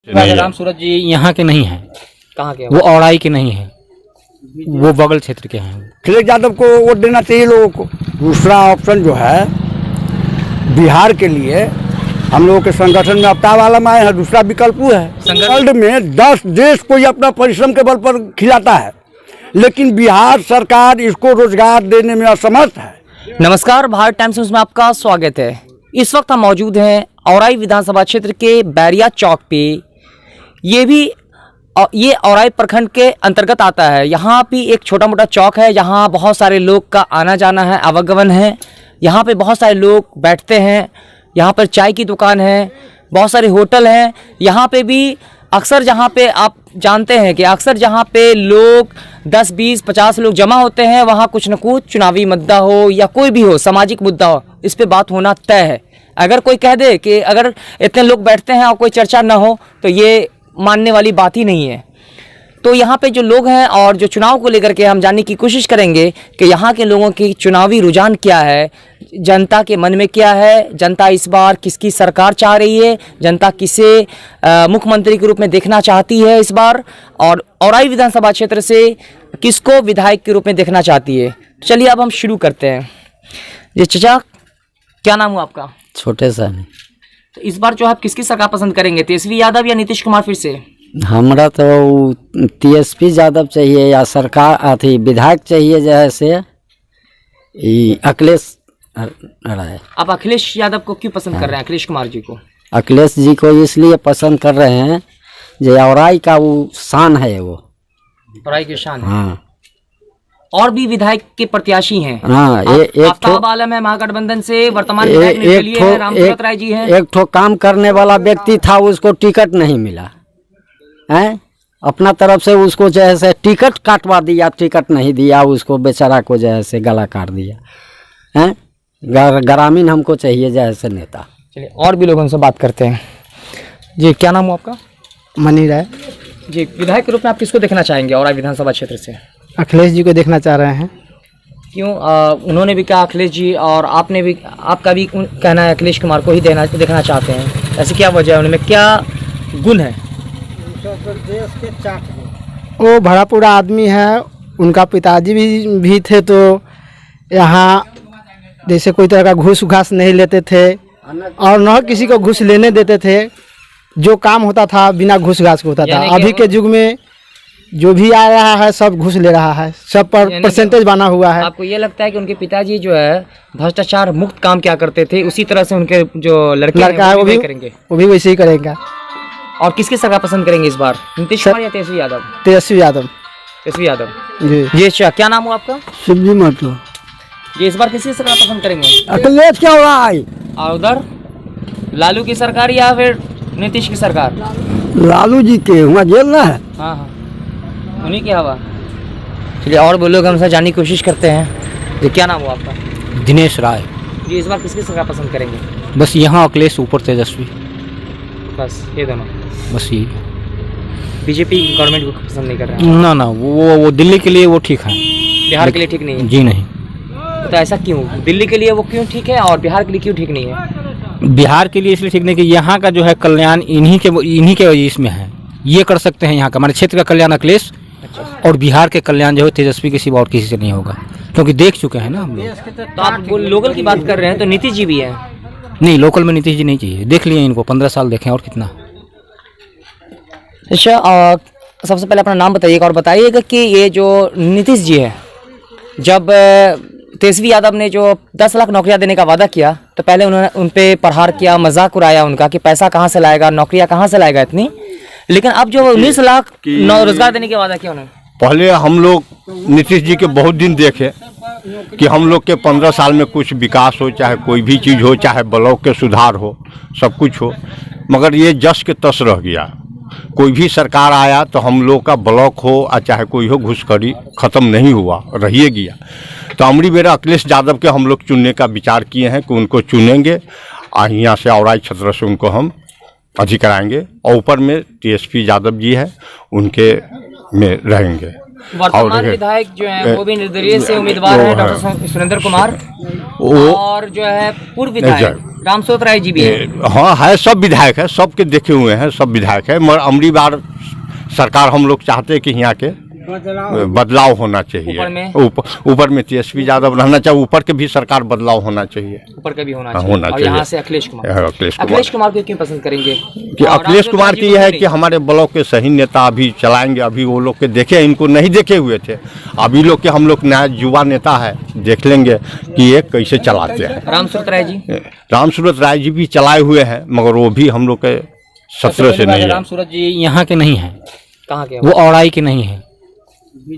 राम सूरज जी यहाँ के नहीं हैं। कहाँ के? वो औराई के नहीं हैं, वो बगल क्षेत्र के हैं। अखिलेश यादव को वोट देना चाहिए लोगों को। दूसरा ऑप्शन जो है बिहार के लिए हम लोगों के संगठन में अपता वाला में आए हैं। दूसरा विकल्प वो है, वर्ल्ड में 10 देश कोई अपना परिश्रम के बल पर खिलाता है, लेकिन बिहार सरकार इसको रोजगार देने में असमर्थ है। नमस्कार, भारत टाइम्स न्यूज़ में आपका स्वागत है। इस वक्त हम मौजूद हैं औराई विधानसभा क्षेत्र के बैरिया चौक पे। ये औराई प्रखंड के अंतर्गत आता है। यहाँ भी एक छोटा मोटा चौक है, यहाँ बहुत सारे लोग का आना जाना है, आवागमन है। यहाँ पे बहुत सारे लोग बैठते हैं। यहाँ पर चाय की दुकान है, बहुत सारे होटल हैं। यहाँ पे भी अक्सर जहाँ पे आप जानते हैं कि अक्सर जहाँ पे लोग 10, 20, 50 लोग जमा होते हैं, वहाँ कुछ न कुछ चुनावी मुद्दा हो या कोई भी हो, सामाजिक मुद्दा हो, इस पे बात होना तय है। अगर कोई कह दे कि अगर इतने लोग बैठते हैं और कोई चर्चा ना हो, तो ये मानने वाली बात ही नहीं है। तो यहाँ पे जो लोग हैं और जो चुनाव को लेकर के हम जानने की कोशिश करेंगे कि यहाँ के लोगों की चुनावी रुझान क्या है, जनता के मन में क्या है, जनता इस बार किसकी सरकार चाह रही है, जनता किसे मुख्यमंत्री के रूप में देखना चाहती है इस बार, और औराई विधानसभा क्षेत्र से किसको विधायक के रूप में देखना चाहती है। चलिए अब हम शुरू करते हैं। जी चाचा, क्या नाम हुआ आपका? छोटे सा। तो इस बार जो आप किसकी सरकार पसंद करेंगे, तेजस्वी यादव या नीतीश कुमार फिर से? हमरा तो तेजस्वी यादव चाहिए या सरकार अथी विधायक चाहिए, जैसे अखिलेश राय। आप अखिलेश यादव को क्यों पसंद कर रहे हैं? अखिलेश कुमार जी को? अखिलेश जी को इसलिए पसंद कर रहे हैं जो औराई का वो शान है, वो औराई की शान है। हाँ। और भी विधायक के प्रत्याशी हैं। हाँ, आफ्ताब आलम है महागठबंधन से, वर्तमान विधायक निर्दलीय है, रामसूरत राय जी हैं। एक ठो काम करने वाला व्यक्ति था, उसको टिकट नहीं मिला है। अपना तरफ से उसको जैसे टिकट काटवा दिया, टिकट नहीं दिया उसको, बेचारा को जैसे गला काट दिया है। ग्रामीण हमको चाहिए जैसे नेता। चलिए और भी लोगों से बात करते हैं। जी क्या नाम हो आपका? मनी राय। जी, विधायक के रूप में आप किसको देखना चाहेंगे औराई विधानसभा क्षेत्र से? अखिलेश जी को देखना चाह रहे हैं। क्यों? उन्होंने भी कहा अखिलेश जी, और आपने भी, आपका भी कहना है अखिलेश कुमार को ही देखना चाहते हैं। ऐसी क्या वजह है, उनमें क्या गुण है? वो भरा पूरा आदमी है। उनका पिताजी भी थे, तो यहाँ जैसे कोई तरह का घूस घास नहीं लेते थे और न किसी को घूस लेने देते थे। जो काम होता था बिना घूस घास के होता था। अभी के युग में जो भी आ रहा है सब घूस ले रहा है, सब पर परसेंटेज बना हुआ है। आपको ये लगता है कि उनके पिताजी जो है भ्रष्टाचार मुक्त काम क्या करते थे, उसी तरह से उनके जो लड़का है वो भी करेंगे? वो भी वैसे ही करेंगे। और किसकी सरकार पसंद करेंगे इस बार, नीतीश कुमार या तेजस्वी यादव? तेजस्वी यादव। तेजस्वी यादव जी। ये क्या नाम हुआ आपका? शिवजी महतो। ये इस बार किसकी सरकार पसंद करेंगे? अखिलेश क्या हो रहा है? और उधर लालू की सरकार या फिर नीतीश की सरकार? लालू जी के वहाँ जेल ना है। हाँ हाँ, उन्हीं की हवा। चलिए और वो लोग हमसे जानने की कोशिश करते हैं। ये क्या नाम हुआ आपका? दिनेश राय। ये इस बार किसकी सरकार पसंद करेंगे? बस यहाँ अखिलेश, ऊपर तेजस्वी, बस ये दोनों। बस यही। बीजेपी गवर्नमेंट को पसंद नहीं कर रहे हैं? ना वो दिल्ली के लिए वो ठीक है, बिहार के लिए ठीक नहीं है? जी नहीं। तो ऐसा क्यों? दिल्ली के लिए वो क्यों ठीक है और बिहार के लिए क्यों ठीक नहीं है? बिहार के लिए इसलिए ठीक नहीं कि यहाँ का जो है कल्याण इन्हीं के इसमें है। ये कर सकते हैं यहाँ का, हमारे क्षेत्र का कल्याण अखिलेश। अच्छा। और बिहार के कल्याण जो है तेजस्वी के सिवा और किसी से नहीं होगा, क्योंकि देख चुके हैं ना हम लोग। तो आप लोकल की बात कर रहे हैं, तो नीतीश जी भी हैं? नहीं, लोकल में नीतीश जी नहीं चाहिए। देख लिए इनको, 15 साल देखें और कितना। अच्छा, सबसे पहले अपना नाम बताइएगा और बताइएगा कि ये जो नीतीश जी है, जब तेजस्वी यादव ने जो 10 लाख नौकरियां देने का वादा किया, तो पहले उन्होंने उन पे प्रहार किया, मजाक उड़ाया उनका कि पैसा कहाँ से लाएगा, नौकरियां कहाँ से लाएगा इतनी। लेकिन अब जो 19 लाख रोजगार देने का वादा किया उन्होंने। पहले हम लोग नीतीश जी के बहुत दिन देखे कि हम लोग के 15 साल में कुछ विकास हो, चाहे कोई भी चीज़ हो, चाहे ब्लॉक के सुधार हो, सब कुछ हो, मगर ये जस के तस रह गया। कोई भी सरकार आया तो हम लोग का ब्लॉक हो या चाहे कोई हो, घुसखोरी ख़त्म नहीं हुआ, रहिए गया। तो अमरी बेरा अखिलेश यादव के हम लोग चुनने का विचार किए हैं कि उनको चुनेंगे और यहाँ से औराई क्षेत्र से उनको हम अधिक कराएंगे, और ऊपर में तेजस्वी यादव जी है, उनके में रहेंगे। वर्तमान विधायक जो है वो भी निर्दलीय से उम्मीदवार है, डॉक्टर सुरेंद्र कुमार। और जो है पूर्व विधायक रामसूरत राय जी भी है। हाँ है, सब विधायक है, सबके देखे हुए हैं, सब विधायक है। मगर अमरी बार सरकार हम लोग चाहते हैं कि यहाँ के बदलाव होना चाहिए। ऊपर में तेजस्वी यादव रहना चाहिए, ऊपर के भी सरकार बदलाव होना चाहिए, ऊपर का भी होना हाँ, चाहिए। होना और चाहिए। यहाँ से अखिलेश कुमार को क्यों पसंद करेंगे? कि अखिलेश कुमार की यह है कि हमारे ब्लॉक के सही नेता अभी चलाएंगे। अभी वो लोग के देखे, इनको नहीं देखे हुए थे, अभी लोग के हम लोग नया युवा नेता है, देख लेंगे कि ये कैसे चलाते हैं। रामसूरत राय जी भी चलाए हुए हैं, मगर वो भी हम लोग के 17 से नहीं है। रामसूरत जी यहाँ के नहीं हैं, कहाँ के? वो औराई के नहीं है,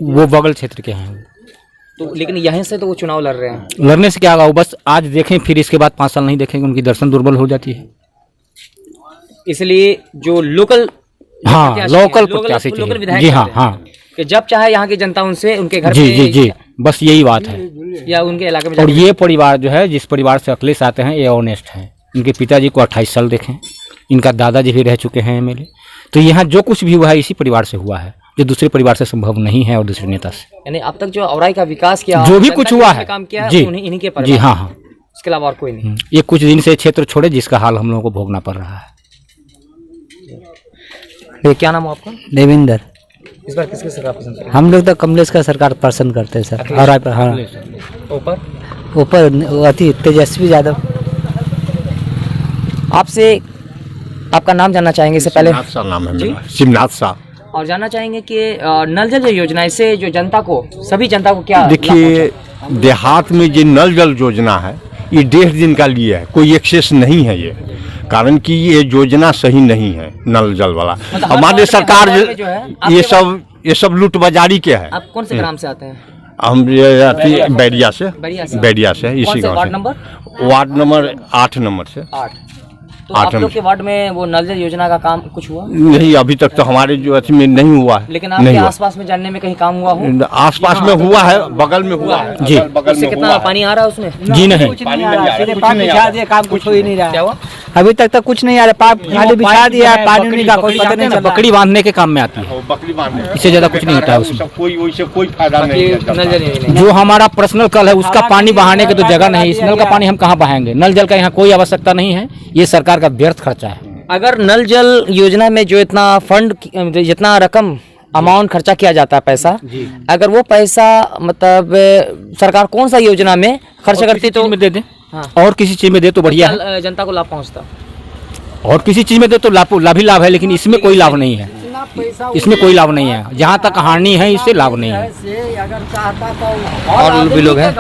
वो बगल क्षेत्र के हैं। तो लेकिन यहीं से तो वो चुनाव लड़ रहे हैं। लड़ने से क्या होगा, वो बस आज देखें फिर इसके बाद 5 साल नहीं देखेंगे, उनकी दर्शन दुर्बल हो जाती है। इसलिए जो लोकल हाँ, लोकल प्रत्याशी चाहिए। विधायक जी हाँ, हाँ कि जब चाहे यहाँ की जनता उनसे उनके घर जी पे जी जी, बस यही बात है। या उनके इलाके में और ये परिवार जो है, जिस परिवार से अखिलेश आते हैं, ये ऑनेस्ट है। इनके पिताजी को 28 साल देखें, इनका दादाजी भी रह चुके हैं एमएलए। तो यहाँ जो कुछ भी हुआ है इसी परिवार से हुआ है, जो दूसरे परिवार से संभव नहीं है और दूसरे नेता से। यानी अब तक जो औराई का विकास किया, जो भी कुछ हुआ है काम किया जी, इन्हीं के परिवार। जी हाँ हाँ, इसके अलावा और कोई नहीं। ये कुछ दिन से क्षेत्र छोड़े जिसका हाल हम लोगों को भोगना पड़ रहा है। ये क्या नाम है आपका? देवेंद्र। इस बार किसकी सरकार पसंद करेंगे? हम लोग तो कमलेश का सरकार पसंद करते हैं सर। और हाँ, ऊपर अति तेजस्वी यादव। आपसे आपका नाम जानना चाहेंगे इससे पहले? शिवनाथ शाह नाम है मेरा, शिवनाथ शाह। और जानना चाहेंगे कि नल जल योजना इससे जो जनता को, सभी जनता को क्या? देखिए, देहात में जो नल जल योजना है ये 1.5 दिन का लिए है, कोई एक्सेस नहीं है ये। कारण कि ये योजना सही नहीं है नल जल वाला। हमारे सरकार ये सब लूट बाजारी के है। आप कौन से ग्राम से आते हैं? हम बैरिया से इसी गाँव से। वार्ड नंबर 8 नंबर से। 8। तो आप लोग के वार्ड में वो नल जल योजना का काम कुछ हुआ? नहीं, अभी तक तो हमारे जो अथी में नहीं हुआ है। लेकिन आपके आसपास में जानने में कहीं काम हुआ हो? आसपास में हुआ है, बगल में हुआ है जी। बगल में कितना पानी आ रहा है उसमें? जी नहीं, काम कुछ हो ही नहीं रहा। क्या हुआ? अभी तक तो कुछ नहीं आ रहा, खाली बिछा दिया, पानी का कोई पता नहीं चला। बकरी बांधने के काम में आती है, बकरी बांधने, इससे ज्यादा कुछ नहीं होता है उसमें। कोई वैसे कोई फायदा नहीं है। जो हमारा पर्सनल कल है उसका पानी बहाने की तो जगह नहीं, इस नल का पानी हम कहाँ बहाएंगे? नल जल का यहाँ कोई आवश्यकता नहीं है, ये सरकार का व्यर्थ खर्चा है। अगर नल जल योजना में जो इतना फंड, जितना रकम अमाउंट खर्चा किया जाता है पैसा, अगर वो पैसा मतलब सरकार कौन सा योजना में खर्च करती तो में दे दे। हाँ। और किसी चीज में दे तो बढ़िया है, जनता को लाभ पहुंचता। और किसी चीज में दे तो लाभ ही लाभ है, लेकिन इसमें कोई लाभ नहीं है। इसमें कोई लाभ नहीं है, जहाँ तक हानि है इससे लाभ नहीं है। और भी लोग हैं।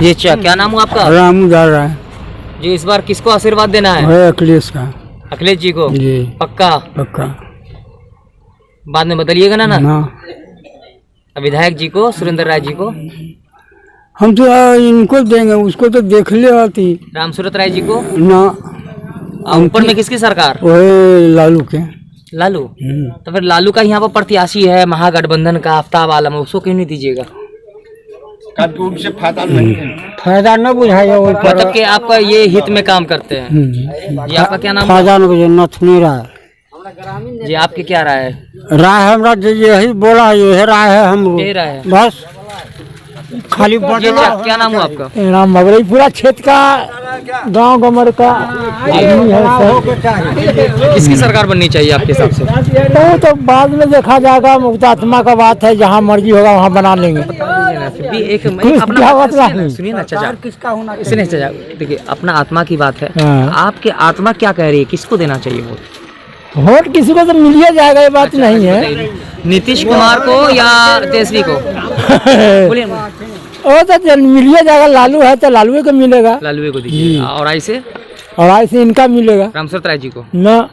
ये क्या नाम हुआ आपका? रामू जा रहा है जी। इस बार किसको आशीर्वाद देना है? अखिलेश का। अखिलेश जी को? जी पक्का? पक्का। बाद में बदलिएगा ना? ना, विधायक जी को, सुरेंद्र राय जी को? हम तो इनको देंगे, उसको तो देख ले आती। रामसूरत राय जी को ना। ऊपर में किसकी सरकार? ओए लालू के। लालू? तो फिर लालू का यहाँ पर प्रत्याशी है महागठबंधन का आफ्ताब आलम, उसको क्यों नहीं दीजिएगा? उनसे फायदा नहीं है, फायदा न बुझाया। मतलब कि आपका ये हित में काम करते हैं। ये आपका क्या नाम? फायदा न बुझे, नथनी राय जी। आपकी क्या राय है? राय हमरा यही बोला, यही राय है हम। यही राय है बस खाली क्या नाम हुआ आपका? राम मगरई। पूरा क्षेत्र का गांव गमर का आदमी है। किसकी सरकार बननी चाहिए आपके हिसाब से? तो बाद में देखा जाएगा, मुक्तात्मा का बात है, जहाँ मर्जी होगा वहाँ बना लेंगे। एक सुनिए ना चाचा, किसका होना इसने चाचा देखिए, अपना आत्मा की बात है। आपके आत्मा क्या कह रही है, किसको देना चाहिए वोट? वोट किसी को तो मिल ही जाएगा, ये बात नहीं है। नीतीश कुमार को या तेजस्वी को? बोलिए। वो तो मिल ही जाएगा, लालू है तो लालू को मिलेगा। लालू को दीजिए। और ऐसे? और ऐसे इनका मिलेगा। रामसूरत राय जी को ना,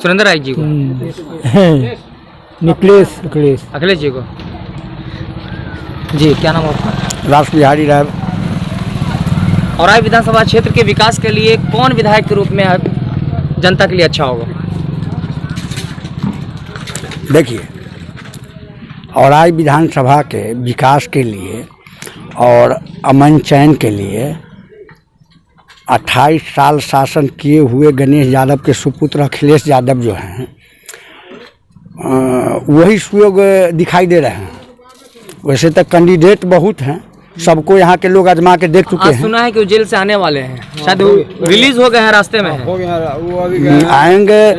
सुरेंद्र राय जी को? अखिलेश जी को। जी क्या नाम है आपका? रास बिहारी राय। औराई विधानसभा क्षेत्र के विकास के लिए कौन विधायक के रूप में जनता के लिए अच्छा होगा? देखिए, औराई विधानसभा के विकास के लिए और अमन चैन के लिए 28 साल शासन किए हुए गणेश यादव के सुपुत्र अखिलेश यादव जो हैं वही सुयोग दिखाई दे रहे हैं। वैसे तो कैंडिडेट बहुत हैं, सबको यहाँ के लोग आजमा के देख चुके आज हैं। सुना है कि वो जेल से आने वाले हैं, शायद वो रिलीज हो गए हैं, रास्ते में हैं। आएंगे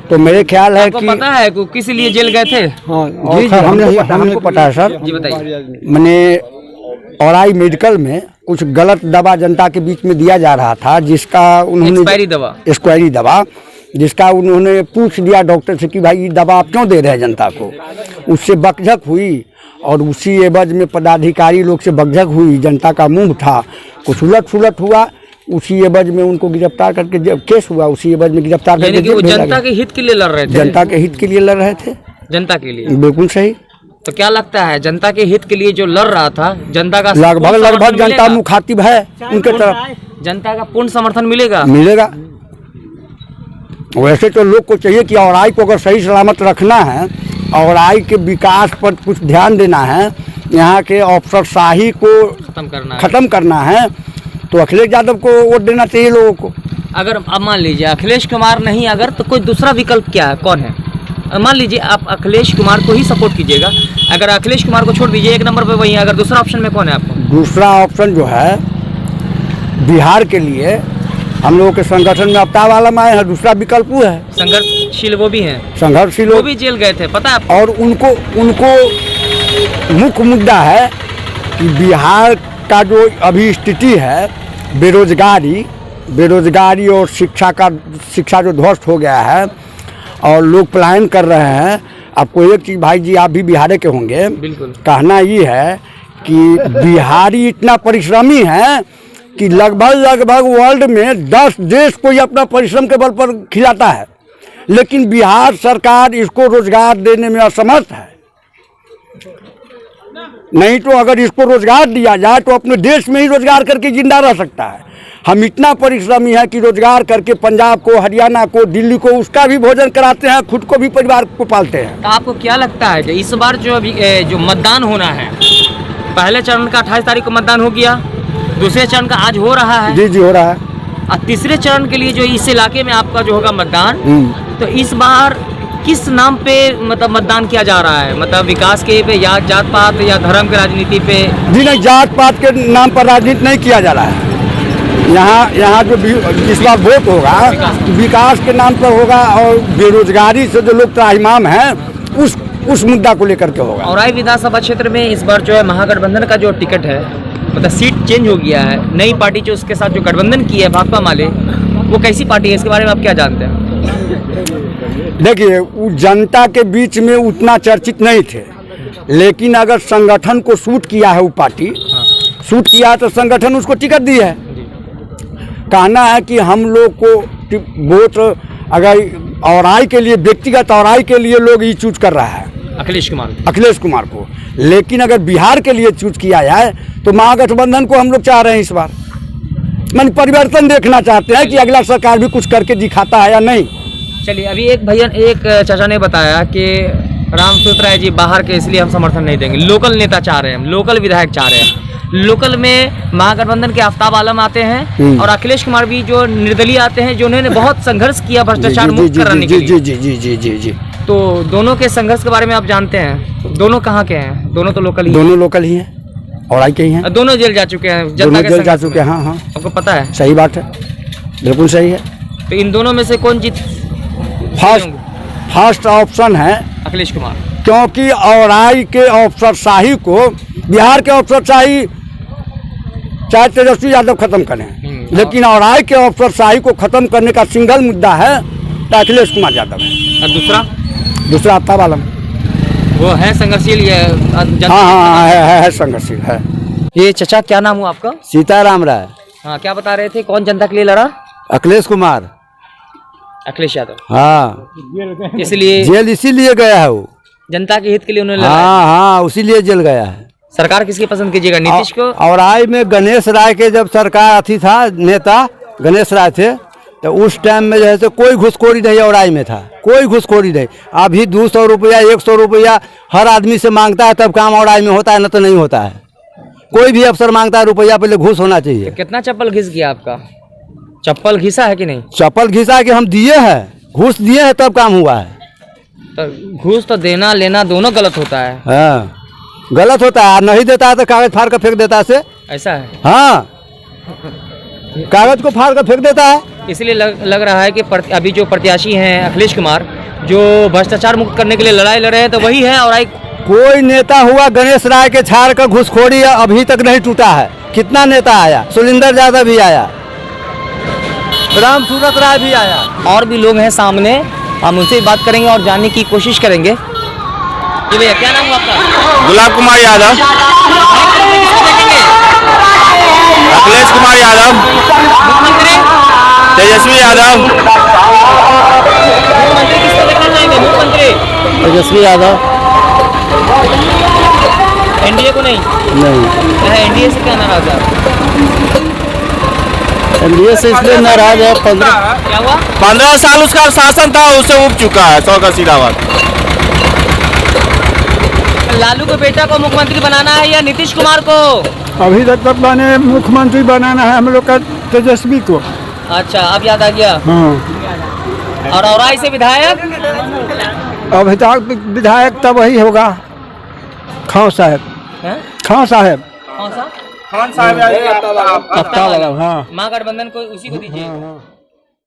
तो मेरे ख्याल है आपको कि पता है कि किस लिए जेल गए थे? जी जी हमको पता है सर। जी बताइए। मैंने औराई मेडिकल में कुछ गलत दवा जनता के बीच में दिया जा रहा था, जिसका उन्होंने एक्सपायरी दवा जिसका उन्होंने पूछ दिया डॉक्टर से कि भाई ये दवा आप क्यों दे रहे हैं जनता को। उससे बकझक हुई और उसी एवज में पदाधिकारी लोग से बकझक हुई, जनता का मुंह था, कुछ उलट सुलट हुआ। उसी एवज में उनको गिरफ्तार करके जब केस हुआ, उसी एवज में गिरफ्तार करके यानी कि वो जनता के हित के लिए लड़ रहे थे। जनता के हित के लिए लड़ रहे थे। जनता के लिए बिल्कुल सही। तो क्या लगता है जनता के हित के लिए जो लड़ रहा था, जनता का लगभग जनता मुखातिब है उनके तरफ। जनता का पूर्ण समर्थन मिलेगा? मिलेगा। वैसे तो लोग को चाहिए कि औराई को अगर सही सलामत रखना है, औराई के विकास पर कुछ ध्यान देना है, यहाँ के अफसरशाही को खत्म करना है, तो अखिलेश यादव को वोट देना चाहिए लोगों को। अगर अब मान लीजिए अखिलेश कुमार नहीं, अगर तो कोई दूसरा विकल्प क्या है, कौन है? मान लीजिए आप अखिलेश कुमार को ही सपोर्ट कीजिएगा, अगर अखिलेश कुमार को छोड़ दीजिए एक नंबर पे वही, अगर दूसरा ऑप्शन में कौन है आपको? दूसरा ऑप्शन जो है बिहार के लिए हम लोगों के संगठन में अवतार वाला में आए हैं, दूसरा विकल्प वो है। संघर्षशील वो भी हैं, संघर्षशील वो भी जेल गए थे, पता है आपको? और उनको मुख्य मुद्दा है कि बिहार का जो अभी स्थिति है, बेरोजगारी और शिक्षा जो ध्वस्त हो गया है और लोग पलायन कर रहे हैं। आपको एक चीज़ भाई जी, आप भी बिहार के होंगे, बिल्कुल। कहना ये है कि बिहारी इतना परिश्रमी है कि लगभग वर्ल्ड में 10 देश कोई अपना परिश्रम के बल पर खिलाता है, लेकिन बिहार सरकार इसको रोजगार देने में असमर्थ है। नहीं तो अगर इसको रोजगार दिया जाए तो अपने देश में ही रोजगार करके जिंदा रह सकता है। हम इतना परिश्रमी है कि रोजगार करके पंजाब को, हरियाणा को, दिल्ली को उसका भी भोजन कराते हैं, खुद को भी परिवार को पालते हैं। तो आपको क्या लगता है कि इस बार जो मतदान होना है, पहले चरण का 28 तारीख को मतदान हो गया, दूसरे चरण का आज हो रहा है? जी हो रहा है। और तीसरे चरण के लिए जो इस इलाके में आपका जो होगा मतदान, तो इस बार किस नाम पे मतलब मतदान किया जा रहा है? मतलब विकास के पे या जात पात या धर्म की राजनीति पे? जी नहीं, जात पात के नाम पर राजनीति नहीं किया जा रहा है। यहाँ जो इस बार वोट होगा विकास के नाम पर होगा और बेरोजगारी से जो लोग त्राहिमाम हैं उस मुद्दा को लेकर के होगा। औराई विधानसभा क्षेत्र में इस बार जो है महागठबंधन का जो टिकट है, मतलब सीट चेंज हो गया है, नई पार्टी जो उसके साथ जो गठबंधन की है भाकपा माले, वो कैसी पार्टी है, इसके बारे में आप क्या जानते हैं? देखिए, वो जनता के बीच में उतना चर्चित नहीं थे, लेकिन अगर संगठन को सूट किया है, वो पार्टी सूट किया है तो संगठन उसको टिकट दी है। कहना है कि हम लोग को वोट अगर औराई के लिए, व्यक्तिगत औराई के लिए लोग ये चूज कर रहा है अखिलेश कुमार को, लेकिन अगर बिहार के लिए चूज किया जाए तो महागठबंधन को हम लोग चाह रहे हैं इस बार। मन परिवर्तन देखना चाहते हैं कि अगला सरकार भी कुछ करके दिखाता है या नहीं। चलिए, अभी एक चाचा ने बताया कि रामसूत्र राय जी बाहर के, इसलिए हम समर्थन नहीं देंगे, लोकल नेता चाह रहे हैं, हम लोकल विधायक चाह रहे हैं। लोकल में महागठबंधन के आफ्ताब आलम आते हैं और अखिलेश कुमार भी जो निर्दलीय आते हैं, जो उन्होंने बहुत संघर्ष किया भ्रष्टाचार मुक्त कराने के लिए। जी। तो दोनों के संघर्ष के बारे में आप जानते हैं? दोनों कहाँ के हैं? दोनों तो लोकल ही, दोनों लोकल ही हैं, औराई के ही हैं। दोनों जेल जा चुके हैं, दोनों जेल जा चुके हैं। हाँ, आपको पता है? सही बात है, बिल्कुल सही है। तो इन दोनों में से कौन जीत? फर्स्ट ऑप्शन है अखिलेश कुमार, क्योंकि औराई के अफसरशाही को, बिहार के अफसरशाही चाहे तेजस्वी यादव खत्म करें, लेकिन औराई के अफसरशाही को खत्म करने का सिंगल मुद्दा है तो अखिलेश कुमार यादव है। और दूसरा आफ्ताब आलम, वो है संघर्षशील। हाँ, है संघर्षशील है। ये चचा, क्या नाम हुआ आपका? सीताराम राय। हाँ, क्या बता रहे थे, कौन जनता के लिए लड़ा? अखिलेश कुमार, अखिलेश यादव। हाँ, इसलिए जेल इसीलिए गया है वो, जनता के हित के लिए उन्होंने लड़ा। हाँ, उसीलिए जेल गया है। सरकार किसकी पसंद कीजिएगा, नीतीश को? औराई में गणेश राय के जब सरकार अथी था, नेता गणेश राय थे, तो उस टाइम में जो है तो कोई घुसखोरी नहीं औराई में था, कोई घुसखोरी नहीं। अभी 200 रुपया 100 रुपया हर आदमी से मांगता है तब काम औराई में होता है, न तो नहीं होता है। कोई भी अफसर मांगता है रुपया, पहले घूस होना चाहिए। कितना चप्पल घिस गया आपका? चप्पल घिसा है कि नहीं? चप्पल घिसा कि हम दिए हैं, घूस दिए हैं तब काम हुआ है। तो घूस तो देना लेना दोनों गलत होता है। हाँ, गलत होता है, नहीं देता है तो कागज फाड़ कर फेंक देता है से ऐसा है, हाँ, कागज को फाड़ कर फेंक देता है। इसलिए लग रहा है कि अभी जो प्रत्याशी हैं अखिलेश कुमार, जो भ्रष्टाचार मुक्त करने के लिए लड़ाई लड़ रहे हैं, तो वही है। और कोई नेता हुआ गणेश राय के छाड़ का घुसखोरी अभी तक नहीं टूटा है। कितना नेता आया, सुलिंदर यादव भी आया, राम सूरत राय भी आया, और भी लोग हैं सामने, हम उनसे बात करेंगे और जानने की कोशिश करेंगे। जी भैया, क्या नाम हुआ आपका? गुलाब कुमार यादव, अखिलेश कुमार यादव, मुख्यमंत्री तेजस्वी यादव, मुख्यमंत्री किसको देखना चाहेंगे? मुख्यमंत्री तेजस्वी यादव। एनडीए को नहीं? एनडीए से क्या नाराज है? एनडीए से इसलिए नाराज है, क्या हुआ? 15 साल उसका शासन था, उससे उब चुका है 100 का सिलावट। लालू के बेटा को मुख्यमंत्री बनाना है या नीतीश कुमार को? अभी तक बने मुख्यमंत्री बनाना है हम लोग का तेजस्वी को। अच्छा, अब याद आ गया। हाँ, और औराई से विधायक? अभी तक विधायक तब वही होगा, खान साहब। हैं? खान साहब, कौन सा? खान साहब हाँ। महागठबंधन को उसी को दीजिए।